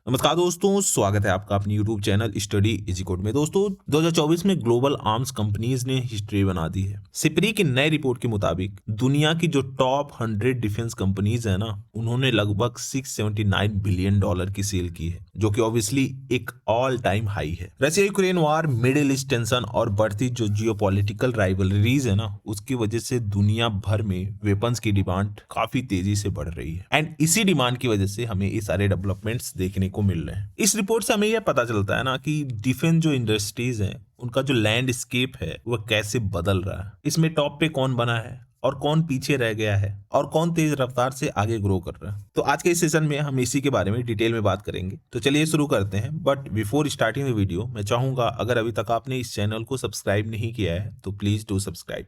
नमस्कार दोस्तों, स्वागत है आपका अपनी YouTube channel study easy code में। दोस्तों 2024 में ग्लोबल आर्म्स कंपनीज ने हिस्ट्री बना दी है। सिपरी की नई रिपोर्ट के मुताबिक दुनिया की जो टॉप 100 डिफेंस कंपनीज है ना, उन्होंने लगभग $679 बिलियन की सेल की है, जो कि ऑब्वियसली एक ऑल टाइम हाई है। रशिया यूक्रेन वार, मिडिल ईस्ट टेंशन और बढ़ती जो जियोपॉलिटिकल राइवलरीज है ना, उसकी वजह से दुनिया भर में वेपन्स की डिमांड काफी तेजी से बढ़ रही है एंड इसी डिमांड की वजह से हमें ये सारे डेवलपमेंट्स देखने को मिल रहे हैं। इस रिपोर्ट से हमें यह पता चलता है ना कि डिफेंस जो इंडस्ट्रीज हैं, उनका जो लैंडस्केप है वह कैसे बदल रहा है। इसमें टॉप पे कौन बना है और कौन पीछे रह गया है और कौन तेज रफ्तार से आगे ग्रो कर रहा है। तो आज के इस सेशन में हम इसी के बारे में डिटेल में बात करेंगे। तो चलिए शुरू करते हैं। But before starting the video, मैं चाहूंगा अगर अभी तक आपने इस चैनल को सब्सक्राइब नहीं किया है तो प्लीज डू सब्सक्राइब।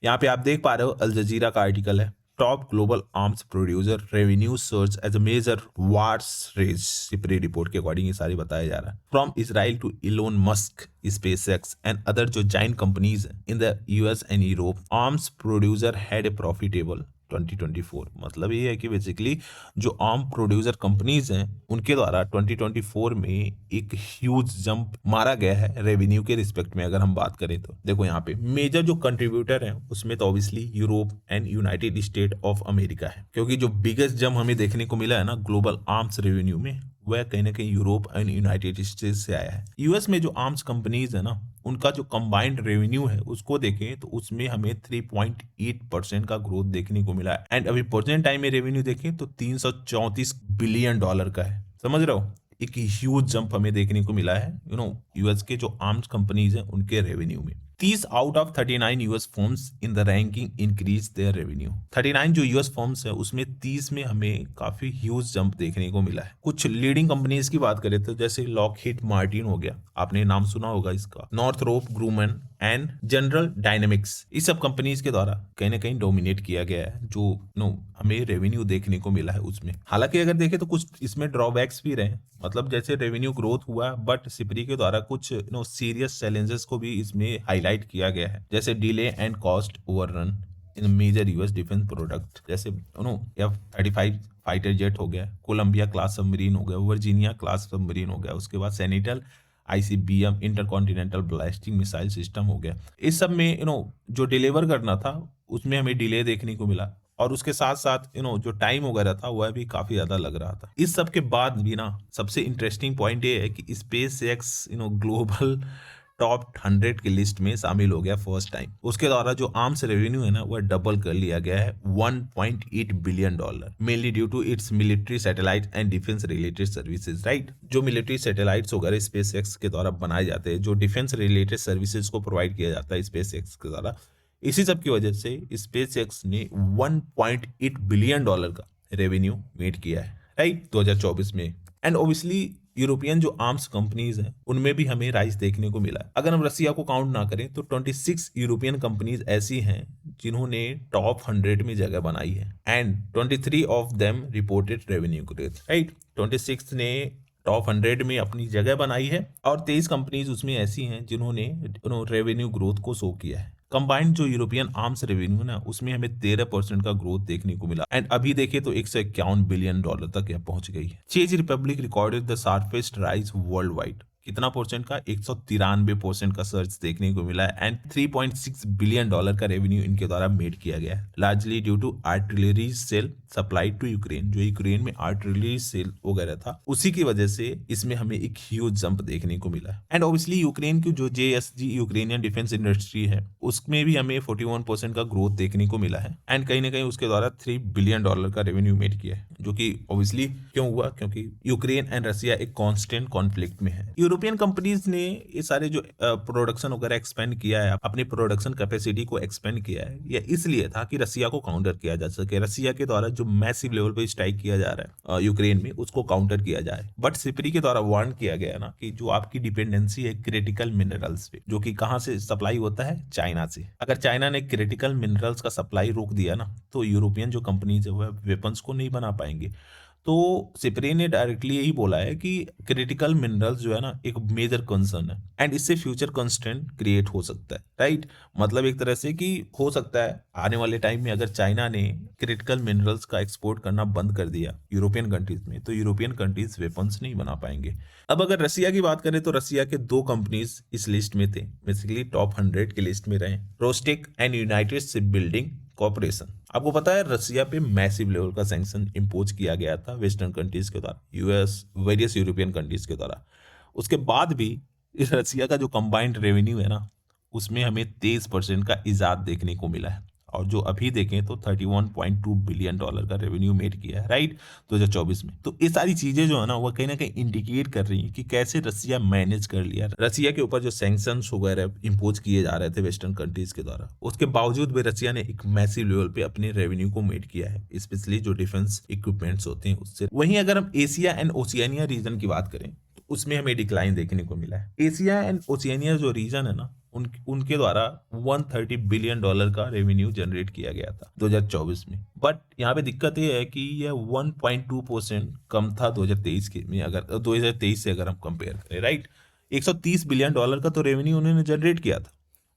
यहाँ पे आप देख पा रहे हो अल जजीरा का आर्टिकल है, top global arms producer revenue surge as a major wars rage. SIPRI report के अकॉर्डिंग ये सारी बताया जा रहा है। From Israel to Elon Musk, SpaceX and other जो giant companies in the US and Europe, arms producer had a profitable 2024। मतलब ये है कि बेसिकली जो आर्म प्रोड्यूसर कंपनीज हैं उनके द्वारा 2024 में एक ह्यूज जंप मारा गया है रेवेन्यू के रिस्पेक्ट में। अगर हम बात करें तो देखो यहाँ पे मेजर जो कंट्रीब्यूटर हैं उसमें तो obviously Europe and United state of America है, क्योंकि जो बिगेस्ट जंप हमें देखने को मिला है ना ग्लोबल आर्म्स रेवेन्यू में, वह कहीं ना कहीं यूरोप एंड यूनाइटेड स्टेट्स से आया है। यूएस में जो आर्म्स कंपनीज है ना, उनका जो कंबाइंड रेवेन्यू है उसको देखें तो उसमें हमें 3.8% का ग्रोथ देखने को मिला है एंड अभी प्रेजेंट टाइम में रेवेन्यू देखें तो $334 बिलियन का है। समझ रहे हो, एक ह्यूज जंप हमें देखने को मिला है यूएस के जो आर्म्स कंपनीज हैं उनके रेवेन्यू में। 30 out of 39 US firms in the ranking increase their revenue. 39 जो यूएस फर्म्स है उसमें 30 में हमें काफी ह्यूज जंप देखने को मिला है। कुछ लीडिंग कंपनीज की बात करें तो जैसे लॉकहीड मार्टिन हो गया, आपने नाम सुना होगा इसका, नॉर्थरोप ग्रूमन एंड जनरल डायनेमिक्स, इस सब कंपनीज के द्वारा कहीं ना कहीं डोमिनेट किया गया है जो हमें रेवेन्यू देखने को मिला है उसमें। हालांकि अगर देखें तो कुछ इसमें ड्रॉबैक्स भी रहे, मतलब जैसे रेवेन्यू ग्रोथ हुआ बट सिपरी के द्वारा कुछ सीरियस चैलेंजेस को भी इसमें हाईलाइट किया गया है, जैसे delay and cost overrun in major US defence product, जैसे F-35 फाइटर जेट हो गया, कोलंबिया क्लास सबमरीन हो गया, वर्जीनिया क्लास सबमरीन हो गया, उसके बाद सेनेटल ICBM intercontinental blasting missile system हो गया। इस सब में जो डिलीवर करना था उसमें हमें डिले देखने को मिला और उसके साथ साथ जो टाइम वगैरह था वह भी काफी ज्यादा लग रहा था। इस सब के बाद भी ना सबसे इंटरेस्टिंग पॉइंट ये है कि SpaceX ग्लोबल टॉप 100 की लिस्ट में शामिल हो गया फर्स्ट टाइम। उसके द्वारा जो आर्म्स रेवेन्यू है ना वह डबल कर लिया गया है $1.8 billion, mainly due to its military satellite and defence related services. Right, जो मिलिट्री सैटेलाइट्स वगैरह SpaceX के द्वारा बनाए जाते हैं, जो डिफेंस रिलेटेड सर्विसेज को प्रोवाइड किया जाता है SpaceX के द्वारा, इसी सब की वजह से SpaceX ने $1.8 बिलियन का रेवेन्यू मेड किया है राइट 2024 में। एंड ऑब्वियसली यूरोपियन जो आर्म्स कंपनीज हैं उनमें भी हमें राइज देखने को मिला है। अगर हम रसिया को काउंट ना करें तो 26 यूरोपियन कंपनीज ऐसी हैं जिन्होंने टॉप 100 में जगह बनाई है and 23 of them reported revenue growth. Right, 26 ने टॉप 100 में अपनी जगह बनाई है और 23 कंपनीज उसमें ऐसी हैं जिन्होंने रेवेन्यू ग्रोथ को शो किया है। कंबाइंड जो यूरोपियन आर्म्स रेवेन्यू ना उसमें हमें 13% का ग्रोथ देखने को मिला एंड अभी देखें तो $151 बिलियन तक यह पहुंच गई है। चेक Republic recorded the sharpest rise worldwide. कितना परसेंट का? 193% का सर्च देखने को मिला है एंड $3.6 बिलियन का रेवेन्यू इनके द्वारा मेड किया गया है, largely due to artillery shell supply to Ukraine. जो यूक्रेन में आर्टिलरी सेल वगैरह था उसी की वजह से इसमें हमें एक ह्यूज जंप देखने को मिला है। एंड ऑब्वियसली यूक्रेन की जो JSG यूक्रेनियन डिफेंस इंडस्ट्री है उसमें भी हमें 41% का ग्रोथ देखने को मिला है एंड कहीं ना कहीं उसके द्वारा $3 बिलियन का रेवेन्यू मेड किया है, जो कि ऑब्वियसली क्यों हुआ, क्योंकि यूक्रेन एंड रसिया एक कांस्टेंट कॉन्फ्लिक्ट में है। यूरोपियन कंपनीज ने ये सारे जो प्रोडक्शन वगैरह एक्सपेंड किया है, अपनी प्रोडक्शन कैपेसिटी को एक्सपेंड किया है, यह इसलिए था कि रसिया को काउंटर किया जा सके। रसिया के द्वारा जो मैसिव लेवल पे स्ट्राइक किया जा रहा है यूक्रेन में उसको काउंटर किया जाए। बट सिपरी के द्वारा वार्न किया गया ना कि जो आपकी डिपेंडेंसी है क्रिटिकल मिनरल्स पे, जो कि कहां से सप्लाई होता है? चाइना से। अगर चाइना ने क्रिटिकल मिनरल्स का सप्लाई रोक दिया ना तो यूरोपियन जो कंपनीज है वह वेपन्स को नहीं बना पाएंगे। तो सिप्री ने डायरेक्टली यही बोला है कि क्रिटिकल मिनरल्स जो है ना एक मेजर कंसर्न है एंड इससे फ्यूचर कंस्ट्रेंट क्रिएट हो सकता है, राइट। मतलब एक तरह से कि हो सकता है आने वाले टाइम में अगर चाइना ने क्रिटिकल मिनरल्स का एक्सपोर्ट करना बंद कर दिया यूरोपियन कंट्रीज में, तो यूरोपियन कंट्रीज वेपन्स नहीं बना पाएंगे। अब अगर रसिया की बात करें तो रसिया के दो कंपनीज इस लिस्ट में थे, बेसिकली टॉप 100 की लिस्ट में रहे, Rostec and United ship building corporation. आपको पता है रसिया पे मैसिव लेवल का सैंक्शन इम्पोज किया गया था वेस्टर्न कंट्रीज के द्वारा, यूएस, वेरियस यूरोपियन कंट्रीज के द्वारा। उसके बाद भी इस रसिया का जो कंबाइंड रेवेन्यू है ना, उसमें हमें 23% का इजाद देखने को मिला है, और जो अभी देखें तो 31.2 बिलियन डॉलर का रेवेन्यू मेड किया है, राइट, 2024 में। तो ये सारी चीजें जो है ना वो कहीं ना कहीं इंडिकेट कर रही हैं कि कैसे रसिया मैनेज कर लिया। रसिया के ऊपर जो सैंक्शंस वगैरह इम्पोज किए जा रहे थे वेस्टर्न कंट्रीज के द्वारा, उसके बावजूद भी रसिया ने एक मैसिव लेवल पे अपने रेवेन्यू को मेड किया है, स्पेशली जो डिफेंस इक्विपमेंट्स होते हैं उससे। वहीं अगर हम एशिया एंड ओशियानिया रीजन की बात करें तो उसमें हमें डिक्लाइन देखने को मिला है। एशिया एंड ओशियानिया जो रीजन है ना, उनके द्वारा 130 बिलियन डॉलर का रेवेन्यू जनरेट किया गया था 2024 में। बट यहाँ पे दिक्कत ये है कि यह 1.2% कम था 2023 के में, अगर 2023 से अगर हम कंपेयर करें, राइट। 130 बिलियन डॉलर का तो रेवेन्यू उन्होंने जनरेट किया था,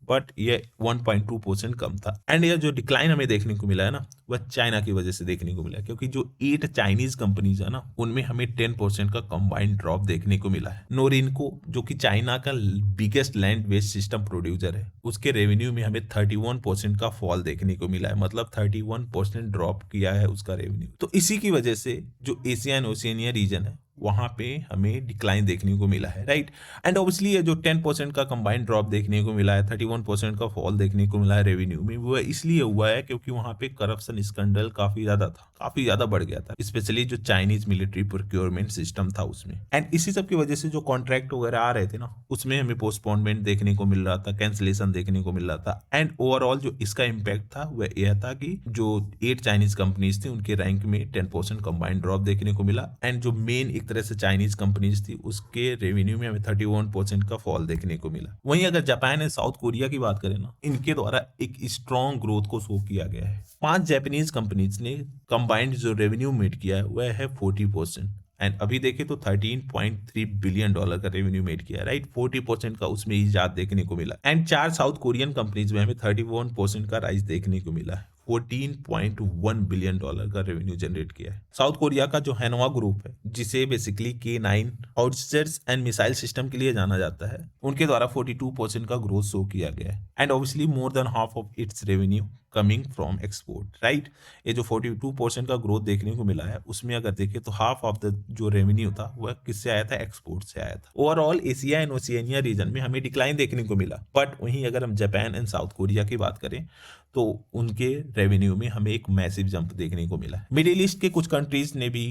बट ये 1.2% कम था। एंड ये जो डिक्लाइन हमें देखने को मिला है ना, वह चाइना की वजह से देखने को मिला है, क्योंकि जो 8 चाइनीज कंपनीज है ना, उनमें हमें 10% का कंबाइंड ड्रॉप देखने को मिला है। नोरिनको जो कि चाइना का biggest land based system producer है, उसके रेवेन्यू में हमें 31% का फॉल देखने को मिला है, मतलब 31% ड्रॉप किया है उसका रेवेन्यू। तो इसी की वजह से जो एशिया एंड ओशियानिया रीजन है वहां पे हमें डिक्लाइन देखने को मिला है, राइट। एंड ऑब्वियसली ये जो 10% का कंबाइंड ड्रॉप देखने को मिला है, 31% का फॉल देखने को मिला है रेवेन्यू में, वो इसलिए हुआ है क्योंकि वहां पे करप्शन स्कैंडल काफी ज्यादा था, काफी ज्यादा बढ़ गया था, स्पेशली जो चाइनीज मिलिट्री प्रोक्योरमेंट सिस्टम था उसमें। एंड इसी सब की वजह से जो कॉन्ट्रैक्ट वगैरह आ रहे थे ना, उसमें हमें पोस्टपोनमेंट देखने को मिल रहा था, कैंसिलेशन देखने को मिल रहा था। एंड ओवरऑल जो इसका इम्पैक्ट था वह यह था कि जो 8 चाइनीज कंपनीज थी उनके रैंक में 10% कंबाइंड ड्रॉप देखने को मिला। एंड जो मेन एक तरह से चाइनीज कंपनीज थी उसके रेवेन्यू में हमें 31% का फॉल देखने को मिला। वहीं अगर जापान एंड साउथ कोरिया की बात करें ना, इनके द्वारा एक स्ट्रॉन्ग ग्रोथ को शो किया गया है। 5 जापानीज कंपनीज ने कंबाइंड जो रेवेन्यू मेड किया है वह है 40%। एंड अभी देखें तो 13.3 बिलियन डॉलर का रेवेन्यू मेड किया, राइट। 40% का उसमें इजाद देखने को मिला। एंड 4 साउथ कोरियन कंपनीज में हमें 31% का राइज देखने को मिला है, 14.1 बिलियन डॉलर का रेवेन्यू जनरेट किया है। साउथ कोरिया का जो हैनवा ग्रुप है, जिसे basically K9 howitzers and missile system के लिए जाना जाता है, उनके द्वारा 42% का ग्रोथ शो किया गया है। And obviously more than half of its revenue coming from export, right. ये जो 42% का ग्रोथ देखने को मिला है, उसमें अगर देखें तो हाफ ऑफ द जो रेवेन्यू था वह किससे आया था, एक्सपोर्ट से आया था। Overall Asia and Oceania region में हमें डिक्लाइन देखने को मिला। बट वहीं अगर हम जापान एंड साउथ कोरिया की बात करें तो उनके रेवेन्यू में हमें एक मैसिव जंप देखने को मिला है। मिडिल ईस्ट के कुछ कंट्रीज ने भी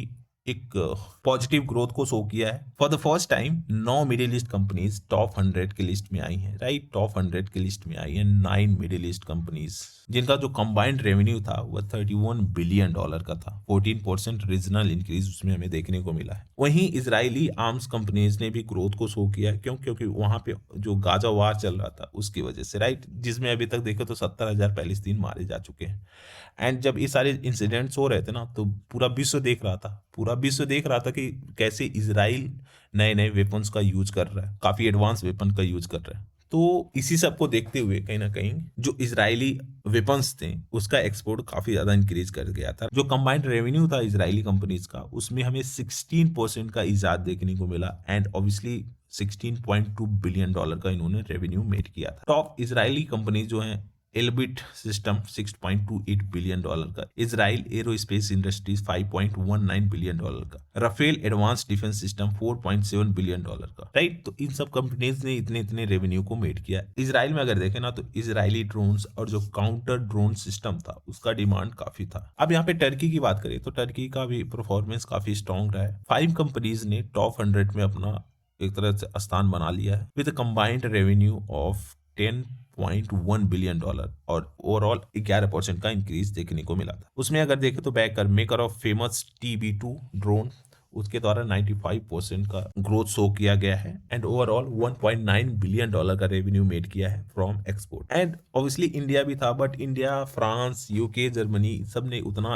एक पॉजिटिव ग्रोथ को शो किया है। For the first time 9 middle east companies top 100 की लिस्ट में आई हैं, राइट। टॉप 100 की लिस्ट में आई है 9 मिडिल ईस्ट कंपनीज, जिनका जो कंबाइंड रेवेन्यू था वह 31 बिलियन डॉलर का था। 14% रीजनल इंक्रीज उसमें हमें देखने को मिला है। वहीं इजरायली आर्म्स कंपनीज ने भी ग्रोथ को शो किया है, क्योंकि वहां पे जो गाजा वार चल रहा था उसकी वजह से, राइट, जिसमें अभी तक देखे तो 70,000 पैलेस्तीन मारे जा चुके हैं। एंड जब ये सारे इंसिडेंट्स हो रहे थे ना, तो पूरा विश्व देख रहा था कि कैसे इजराइल नए नए वेपन्स का यूज कर रहा है, काफी एडवांस वेपन का यूज कर रहा है। तो इसी सब को देखते हुए कहीं ना कहीं जो इजरायली वेपन्स थे उसका एक्सपोर्ट काफी ज्यादा इंक्रीज कर गया था। जो कंबाइंड रेवेन्यू था इजरायली कंपनीज का, उसमें हमें 16% का इजाद देखने को मिला। एंड ऑब्वियसली 16.2 बिलियन डॉलर का इन्होंने रेवेन्यू मेड किया था। टॉप इजरायली कंपनी जो है एल्बिट सिस्टम 6.28 बिलियन डॉलर का, Israel aerospace industries 5.19 billion dollar का, Rafael advance defence system 4.7 billion dollar का, राइट। तो इन सब कंपनीज ने इतने रेवेन्यू को मेड किया। इजराइल में अगर देखें ना तो इजरायली ड्रोन्स और जो काउंटर ड्रोन सिस्टम था उसका डिमांड काफी था। अब यहाँ पे टर्की की बात करें तो टर्की का भी परफॉर्मेंस काफी स्ट्रॉन्ग रहा है। 5 कंपनीज ने टॉप 100 में अपना एक तरह से स्थान बना लिया है with combined revenue of 10.1 billion dollar और ओवरऑल 11% का इंक्रीज देखने को मिला था। उसमें अगर देखें तो Baykar maker of famous TB2 drone, उसके द्वारा 95% का ग्रोथ शो किया गया है। एंड ओवरऑल 1.9 बिलियन डॉलर का रेवेन्यू मेड किया है from export. And obviously India भी था, but India, France, UK, Germany सब ने उतना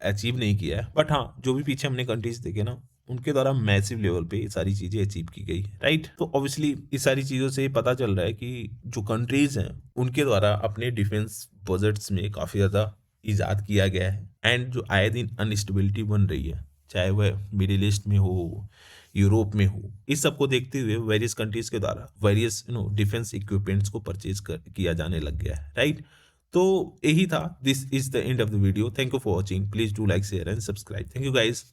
अचीव नहीं किया है, बट हाँ जो भी पीछे हमने कंट्रीज देखे ना उनके द्वारा मैसिव लेवल पे ये सारी चीजें अचीव की गई है, राइट। तो ऑब्वियसली इस सारी चीजों से पता चल रहा है कि जो कंट्रीज हैं उनके द्वारा अपने डिफेंस बजट्स में काफी ज्यादा इजाद किया गया है, एंड जो आए दिन अनस्टेबिलिटी बन रही है, चाहे वह मिडिल ईस्ट में हो, यूरोप में हो, इस सबको देखते हुए वेरियस कंट्रीज के द्वारा वेरियस डिफेंस इक्विपमेंट्स को परचेज किया जाने लग गया है, राइट। तो यही था, this is the end of the video, thank you for watching, please do like share and subscribe, thank you guys.